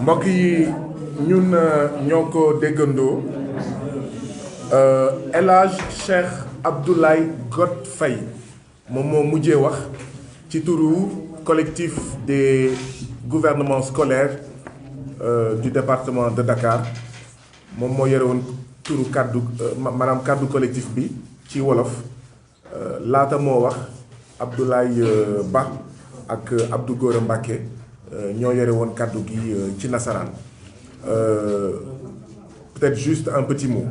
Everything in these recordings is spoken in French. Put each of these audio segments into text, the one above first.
mbokk yi ñun ñoo ko déggandoo El Hadj Cheikh Abdoulaye Got Faye moom moo mujjee wax ci turu collectif des gouvernements scolaires du département de Dakar moom moo yore woon turu kaddu maanaam kaddu collectif bi ci wolof laata moo wax Abdoulaye Ba ak Abdou Gora Mbacké ñoo yore woon kaddu gi ci nasaraan peut-être juste un petit mot.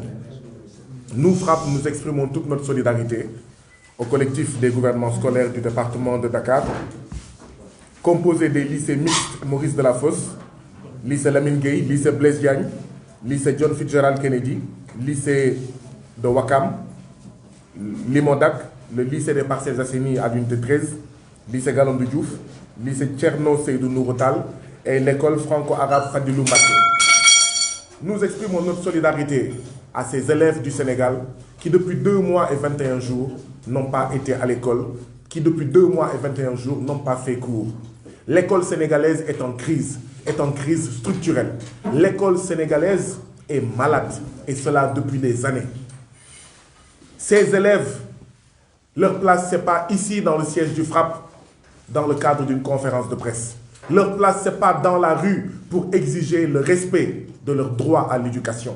Nous, FRAPP, nous exprimons toute notre solidarité au collectif des gouvernements scolaires du département de Dakar, composé des lycées mixtes Maurice Delafosse, lycée Lamine Gueye, lycée Blaise Diagne, lycée John Fitzgerald Kennedy, lycée de Ouakam, Limodak, le lycée des Parcelles Assainies à l'unité 13, lycée Galandou Diouf, lycée Thierno Seydou Nourou Tall et l'école franco-arabe Fadilou Mbacké. Nous exprimons notre solidarité à ces élèves du Sénégal qui depuis 2 mois et 21 jours n'ont pas été à l'école, qui depuis 2 mois et 21 jours n'ont pas fait cours. L'école sénégalaise est en crise structurelle. L'école sénégalaise est malade, et cela depuis des années. Ces élèves, leur place, ce n'est pas ici dans le siège du FRAPP, dans le cadre d'une conférence de presse. Leur place, ce n'est pas dans la rue pour exiger le respect de leur droit à l'éducation.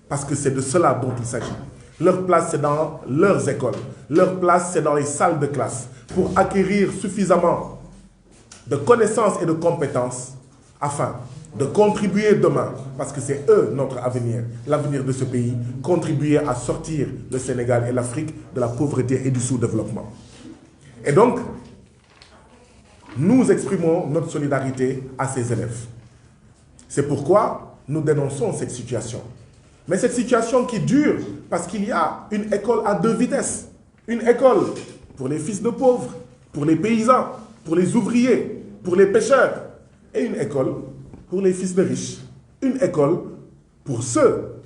Parce que c'est de cela dont il s'agit. Leur place, c'est dans leurs écoles. Leur place, c'est dans les salles de classe pour acquérir suffisamment de connaissances et de compétences afin de contribuer demain, parce que c'est eux notre avenir, l'avenir de ce pays, contribuer à sortir le Sénégal et l'Afrique de la pauvreté et du sous-développement. Et donc, nous exprimons notre solidarité à ces élèves. C'est pourquoi nous dénonçons cette situation. Mais cette situation qui dure parce qu'il y a une école à 2 vitesses. Une école pour les fils de pauvres, pour les paysans, pour les ouvriers, pour les pêcheurs. Et une école pour les fils de riches. Une école pour ceux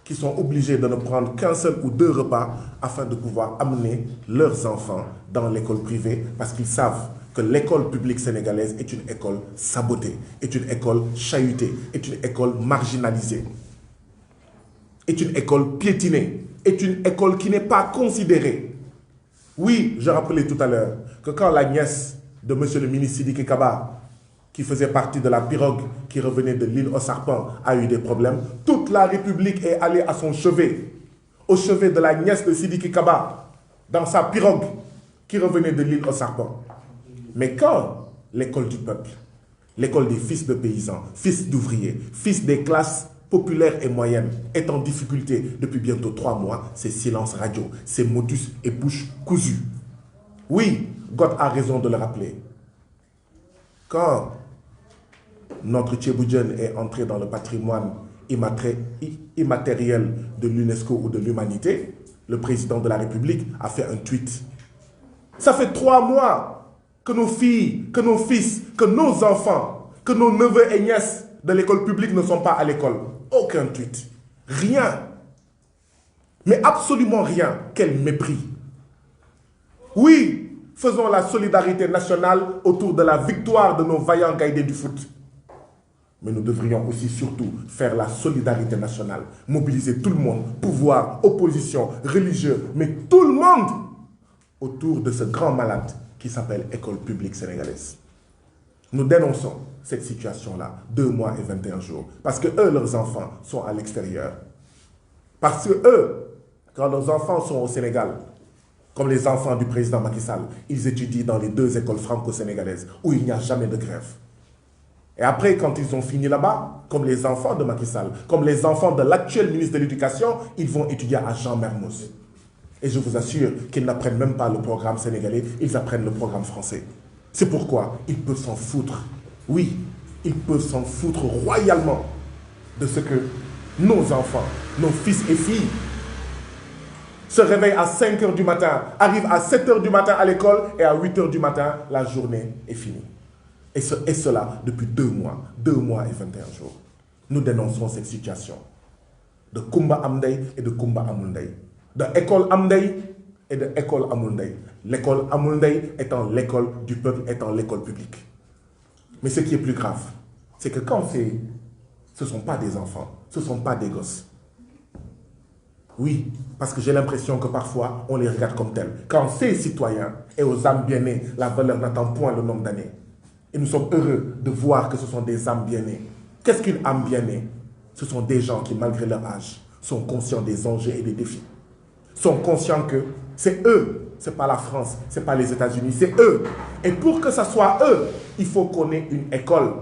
qui sont obligés de ne prendre qu'un seul ou 2 repas afin de pouvoir amener leurs enfants dans l'école privée parce qu'ils savent que l'école publique sénégalaise est une école sabotée, est une école chahutée, est une école marginalisée, est une école piétinée, est une école qui n'est pas considérée. Oui, je rappelais tout à l'heure que quand la nièce de monsieur le ministre Sidiki Kaba, qui faisait partie de la pirogue qui revenait de l'île aux Serpents, a eu des problèmes, toute la République est allée à son chevet, au chevet de la nièce de Sidiki Kaba, dans sa pirogue qui revenait de l'île aux Serpents. Mais quand l'école du peuple, l'école des fils de paysans, fils d'ouvriers, fils des classes populaires et moyennes est en difficulté depuis bientôt 3 mois, c'est silence radio, c'est motus et bouche cousue. Oui, God a raison de le rappeler. Quand notre Tchéboudienne est entré dans le patrimoine immatériel de l'UNESCO ou de l'humanité, le président de la République a fait un tweet. Ça fait 3 mois que nos filles, que nos fils, que nos enfants, que nos neveux et nièces de l'école publique ne sont pas à l'école. Aucun tweet. Rien. Mais absolument rien. Quel mépris. Oui, faisons la solidarité nationale autour de la victoire de nos vaillants gaïdés du foot. Mais nous devrions aussi surtout faire la solidarité nationale. Mobiliser tout le monde, pouvoir, opposition, religieux, mais tout le monde autour de ce grand malade qui s'appelle École publique sénégalaise. Nous dénonçons cette situation-là, 2 mois et 21 jours, parce que eux, leurs enfants, sont à l'extérieur. Parce que eux, quand leurs enfants sont au Sénégal, comme les enfants du président Macky Sall, ils étudient dans les 2 écoles franco-sénégalaises où il n'y a jamais de grève. Et après, quand ils ont fini là-bas, comme les enfants de Macky Sall, comme les enfants de l'actuel ministre de l'Éducation, ils vont étudier à Jean-Mermoz. Et je vous assure qu'ils n'apprennent même pas le programme sénégalais, ils apprennent le programme français. C'est pourquoi ils peuvent s'en foutre. Oui, ils peuvent s'en foutre royalement de ce que nos enfants, nos fils et filles se réveillent à 5 h du matin, arrivent à 7 h du matin à l'école et à 8 h du matin, la journée est finie. Et cela depuis 2 mois et 21 jours. Nous dénonçons cette situation de Kumba Amdei et de Kumba Amundei, de école Amdei et de école Amundei. L'école Amundei étant l'école du peuple, étant l'école publique. Mais ce qui est plus grave, c'est que quand ce ne sont pas des enfants, ce ne sont pas des gosses. Oui, parce que j'ai l'impression que parfois, on les regarde comme tels. Quand ces citoyens et aux âmes bien-nées, la valeur n'attend point le nombre d'années. Et nous sommes heureux de voir que ce sont des âmes bien-nées. Qu'est-ce qu'une âme bien-née? Ce sont des gens qui, malgré leur âge, sont conscients des enjeux et des défis. Sont conscients que c'est eux, ce n'est pas la France, ce n'est pas les États-Unis, c'est eux. Et pour que ce soit eux, il faut qu'on ait une école.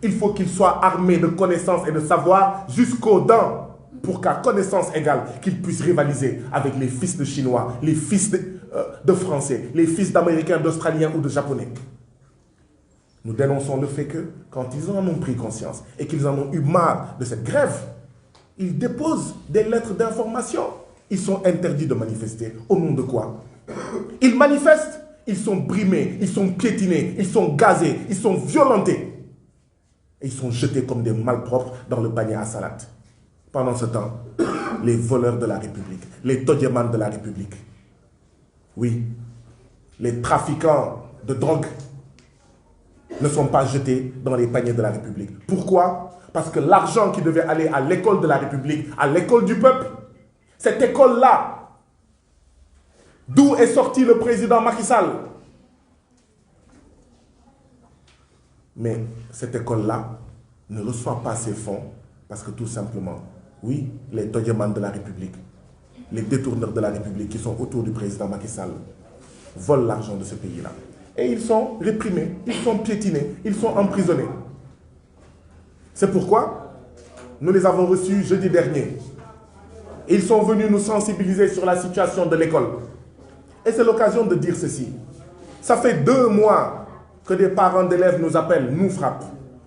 Il faut qu'ils soient armés de connaissances et de savoir jusqu'aux dents pour qu'à connaissance égale, qu'ils puissent rivaliser avec les fils de Chinois, les fils de Français, les fils d'Américains, d'Australiens ou de Japonais. Nous dénonçons le fait que, quand ils en ont pris conscience et qu'ils en ont eu marre de cette grève, ils déposent des lettres d'information. Ils sont interdits de manifester. Au nom de quoi? Ils manifestent, ils sont brimés, ils sont piétinés, ils sont gazés, ils sont violentés. Et ils sont jetés comme des malpropres dans le panier à salade. Pendant ce temps, les voleurs de la République, les todjemans de la République, oui, les trafiquants de drogue ne sont pas jetés dans les paniers de la République. Pourquoi? Parce que l'argent qui devait aller à l'école de la République, à l'école du peuple, cette école-là, d'où est sorti le président Macky Sall. Mais cette école-là ne reçoit pas ses fonds parce que tout simplement, oui, les todjemans de la République, les détourneurs de la République qui sont autour du président Macky Sall volent l'argent de ce pays-là. Et ils sont réprimés, ils sont piétinés, ils sont emprisonnés. C'est pourquoi nous les avons reçus jeudi dernier. Ils sont venus nous sensibiliser sur la situation de l'école. Et c'est l'occasion de dire ceci. Ça fait 2 mois que des parents d'élèves nous appellent, nous frappent.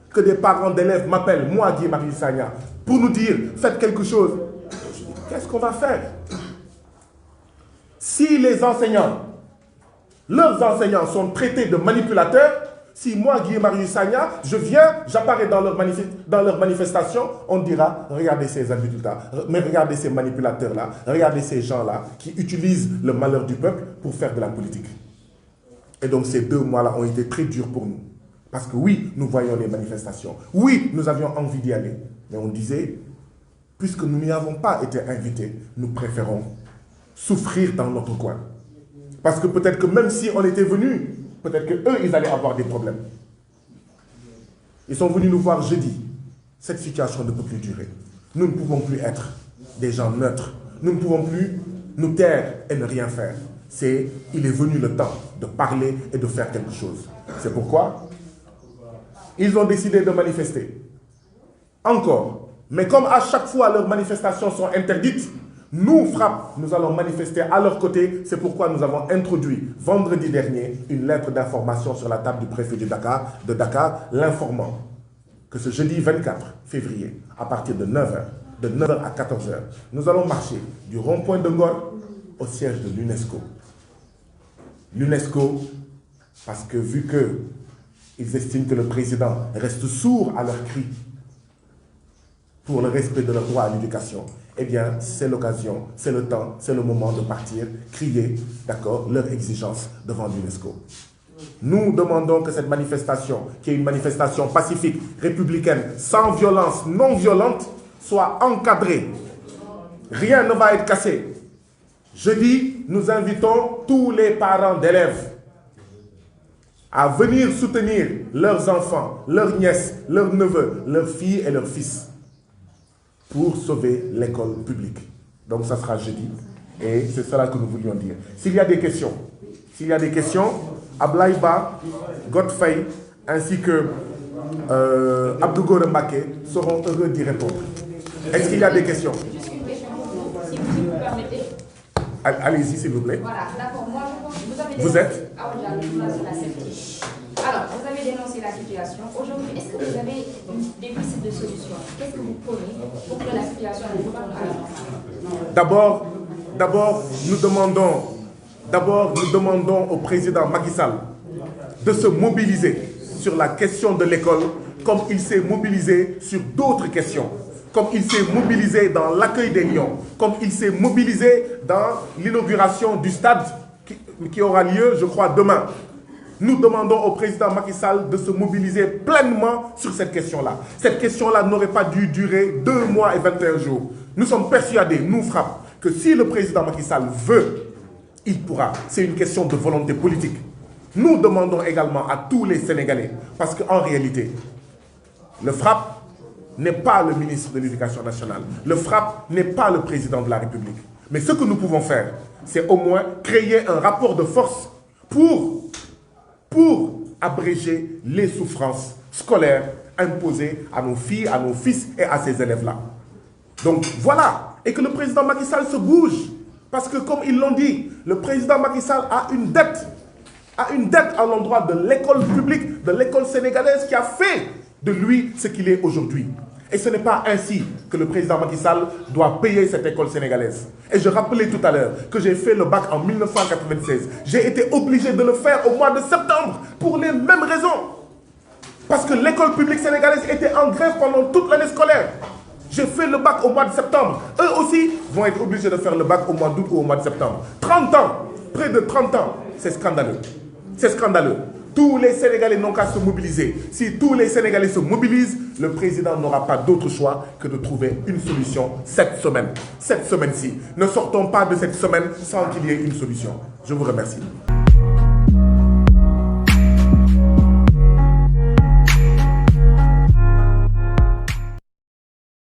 Que des parents d'élèves m'appellent, moi Guy Marius Sagna, pour nous dire, faites quelque chose. Qu'est-ce qu'on va faire? Si les enseignants, leurs enseignants sont traités de manipulateurs, si moi, Guy Marius Sagna, je viens, j'apparais dans leur manifestation, on dira, regardez ces adultes-là, mais regardez ces manipulateurs-là, regardez ces gens-là qui utilisent le malheur du peuple pour faire de la politique. Et donc ces 2 mois-là ont été très durs pour nous. Parce que oui, nous voyons les manifestations. Oui, nous avions envie d'y aller. Mais on disait, puisque nous n'y avons pas été invités, nous préférons souffrir dans notre coin. Parce que peut-être que même si on était venus, peut-être qu'eux, ils allaient avoir des problèmes. Ils sont venus nous voir jeudi. Cette situation ne peut plus durer. Nous ne pouvons plus être des gens neutres. Nous ne pouvons plus nous taire et ne rien faire. Il est venu le temps de parler et de faire quelque chose. C'est pourquoi ils ont décidé de manifester. Encore. Mais comme à chaque fois leurs manifestations sont interdites, nous, frappe, nous allons manifester à leur côté. C'est pourquoi nous avons introduit vendredi dernier une lettre d'information sur la table du préfet de Dakar, l'informant que ce jeudi 24 février, à partir de 9h à 14h, nous allons marcher du rond-point de Ngor au siège de l'UNESCO. L'UNESCO, parce que vu qu'ils estiment que le président reste sourd à leurs cris pour le respect de leur droit à l'éducation, eh bien, c'est l'occasion, c'est le temps, c'est le moment de partir, crier, d'accord, leur exigence devant l'UNESCO. Nous demandons que cette manifestation, qui est une manifestation pacifique, républicaine, sans violence, non violente, soit encadrée. Rien ne va être cassé. Jeudi, nous invitons tous les parents d'élèves à venir soutenir leurs enfants, leurs nièces, leurs neveux, leurs filles et leurs fils pour sauver l'école publique. Donc ça sera jeudi et c'est cela que nous voulions dire. S'il y a des questions, Ablaïba, Godfrey ainsi que Abdou Gore Mbaké seront heureux d'y répondre. Est-ce qu'il y a des questions? Juste une question pour vous, si vous permettez. Allez-y, s'il vous plaît. Voilà, d'accord. Moi, je pense que vous avez Vous êtes Aouja, de la CFT. Alors, vous avez dénoncé la situation. Aujourd'hui, est-ce que vous avez des pistes de solutions? Qu'est-ce que vous prenez pour que la situation retourne à la normale? D'abord, nous demandons au président Macky Sall de se mobiliser sur la question de l'école comme il s'est mobilisé sur d'autres questions. Comme il s'est mobilisé dans l'accueil des Lions, comme il s'est mobilisé dans l'inauguration du stade qui aura lieu, je crois, demain. Nous demandons au président Macky Sall de se mobiliser pleinement sur cette question-là. Cette question-là n'aurait pas dû durer 2 mois et 21 jours. Nous sommes persuadés, nous frappons, que si le président Macky Sall veut, il pourra. C'est une question de volonté politique. Nous demandons également à tous les Sénégalais, parce qu'en réalité, le FRAPP n'est pas le ministre de l'Éducation nationale. Le FRAPP n'est pas le président de la République. Mais ce que nous pouvons faire, c'est au moins créer un rapport de force pour abréger les souffrances scolaires imposées à nos filles, à nos fils et à ces élèves-là. Donc voilà, et que le président Macky Sall se bouge. Parce que comme ils l'ont dit, le président Macky Sall a une dette à l'endroit de l'école publique, de l'école sénégalaise qui a fait de lui ce qu'il est aujourd'hui. Et ce n'est pas ainsi que le président Macky Sall doit payer cette école sénégalaise. Et je rappelais tout à l'heure que j'ai fait le bac en 1996. J'ai été obligé de le faire au mois de septembre pour les mêmes raisons. Parce que l'école publique sénégalaise était en grève pendant toute l'année scolaire. J'ai fait le bac au mois de septembre. Eux aussi vont être obligés de faire le bac au mois d'août ou au mois de septembre. 30 ans, près de 30 ans, c'est scandaleux. C'est scandaleux. Tous les Sénégalais n'ont qu'à se mobiliser. Si tous les Sénégalais se mobilisent, le président n'aura pas d'autre choix que de trouver une solution cette semaine. Cette semaine-ci. Ne sortons pas de cette semaine sans qu'il y ait une solution. Je vous remercie.